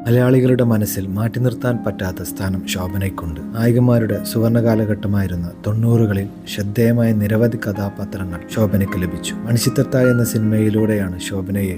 മലയാളികളുടെ മനസ്സിൽ മാറ്റി നിർത്താൻ പറ്റാത്ത സ്ഥാനം ശോഭനയ്ക്കുണ്ട്. നായികമാരുടെ സുവർണ കാലഘട്ടമായിരുന്ന 90കളിൽ ശ്രദ്ധേയമായ നിരവധി കഥാപാത്രങ്ങൾ ശോഭനയ്ക്ക് ലഭിച്ചു. മണിച്ചിത്രത്താഴ് എന്ന സിനിമയിലൂടെയാണ് ശോഭനയെ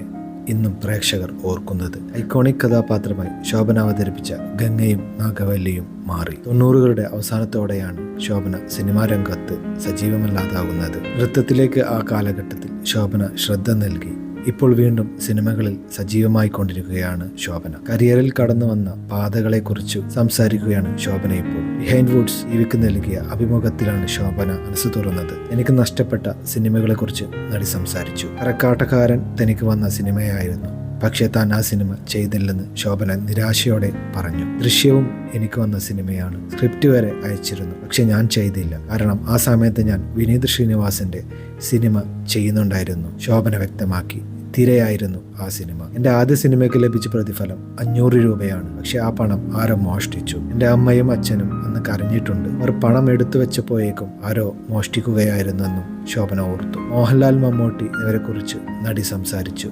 ഇന്നും പ്രേക്ഷകർ ഓർക്കുന്നത്. ഐക്കോണിക് കഥാപാത്രമായി ശോഭന അവതരിപ്പിച്ച ഗംഗയും നാഗവല്ലിയും മാറി. 90കളുടെ അവസാനത്തോടെയാണ് ശോഭന സിനിമാ രംഗത്ത് സജീവമല്ലാതാകുന്നത്. നൃത്തത്തിലേക്ക് ആ കാലഘട്ടത്തിൽ ശോഭന ശ്രദ്ധ നൽകി. ഇപ്പോൾ വീണ്ടും സിനിമകളിൽ സജീവമായി കൊണ്ടിരിക്കുകയാണ് ശോഭന. കരിയറിൽ കടന്നു വന്ന പാതകളെക്കുറിച്ച് സംസാരിക്കുകയാണ് ശോഭന ഇപ്പോൾ. ബിഹൈൻഡ് വുഡ്സ് ടിവിക്ക് നൽകിയ അഭിമുഖത്തിലാണ് ശോഭന മനസ്സ് തുറന്നത്. എനിക്ക് നഷ്ടപ്പെട്ട സിനിമകളെക്കുറിച്ച് നടി സംസാരിച്ചു. കരക്കാട്ടക്കാരൻ തനിക്ക് വന്ന സിനിമയായിരുന്നു. പക്ഷേ താൻ ആ സിനിമ ചെയ്തില്ലെന്ന് ശോഭന നിരാശയോടെ പറഞ്ഞു. ദൃശ്യവും എനിക്ക് വന്ന സിനിമയാണ്. സ്ക്രിപ്റ്റ് വരെ അയച്ചിരുന്നു. പക്ഷെ ഞാൻ ചെയ്തില്ല. കാരണം ആ സമയത്ത് ഞാൻ വിനീത് ശ്രീനിവാസന്റെ സിനിമ ചെയ്യുന്നുണ്ടായിരുന്നു. ശോഭന വ്യക്തമാക്കി. തിരയായിരുന്നു ആ സിനിമ. എൻ്റെ ആദ്യ സിനിമയ്ക്ക് ലഭിച്ച പ്രതിഫലം 500 രൂപയാണ്. പക്ഷെ ആ പണം ആരോ മോഷ്ടിച്ചു. എൻ്റെ അമ്മയും അച്ഛനും അന്ന് കരഞ്ഞിട്ടുണ്ട്. അവർ പണം എടുത്തു വെച്ചപ്പോഴേക്കും ആരോ മോഷ്ടിക്കുകയായിരുന്നെന്നും ശോഭന ഓർത്തു. മോഹൻലാൽ, മമ്മൂട്ടി ഇവരെക്കുറിച്ച് നടി സംസാരിച്ചു.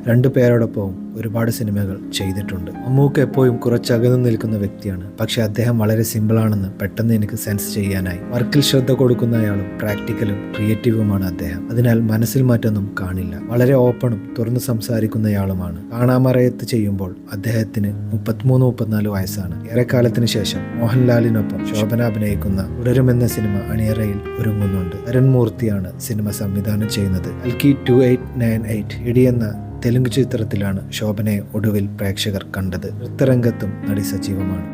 2 പേരോടൊപ്പവും ഒരുപാട് സിനിമകൾ ചെയ്തിട്ടുണ്ട്. മമ്മൂക്ക എപ്പോഴും കുറച്ചകന്നു നിൽക്കുന്ന വ്യക്തിയാണ്. പക്ഷെ അദ്ദേഹം വളരെ സിമ്പിളാണെന്ന് പെട്ടെന്ന് എനിക്ക് സെൻസ് ചെയ്യാനായി. വർക്കിൽ ശ്രദ്ധ കൊടുക്കുന്നയാളും പ്രാക്ടിക്കലും ക്രിയേറ്റീവുമാണ് അദ്ദേഹം. അതിനാൽ മനസ്സിൽ മറ്റൊന്നും കാണില്ല. വളരെ ഓപ്പണും തുറന്ന് സംസാരിക്കുന്നയാളുമാണ്. കാണാമറയത്ത് ചെയ്യുമ്പോൾ അദ്ദേഹത്തിന് 33-34 വയസ്സാണ്. ഏറെക്കാലത്തിന് ശേഷം മോഹൻലാലിനൊപ്പം ശോഭന അഭിനയിക്കുന്ന തുടരുമെന്ന സിനിമ അണിയറയിൽ ഒരുങ്ങുന്നുണ്ട്. അരുൺ മൂർത്തിയാണ് സിനിമ സംവിധാനം ചെയ്യുന്നത്. കൽക്കി 2898 ഇടി എന്ന തെലുങ്ക് ചിത്രത്തിലാണ് ശോഭനയെ ഒടുവിൽ പ്രേക്ഷകർ കണ്ടത്. നൃത്തരംഗത്തും നടി സജീവമാണ്.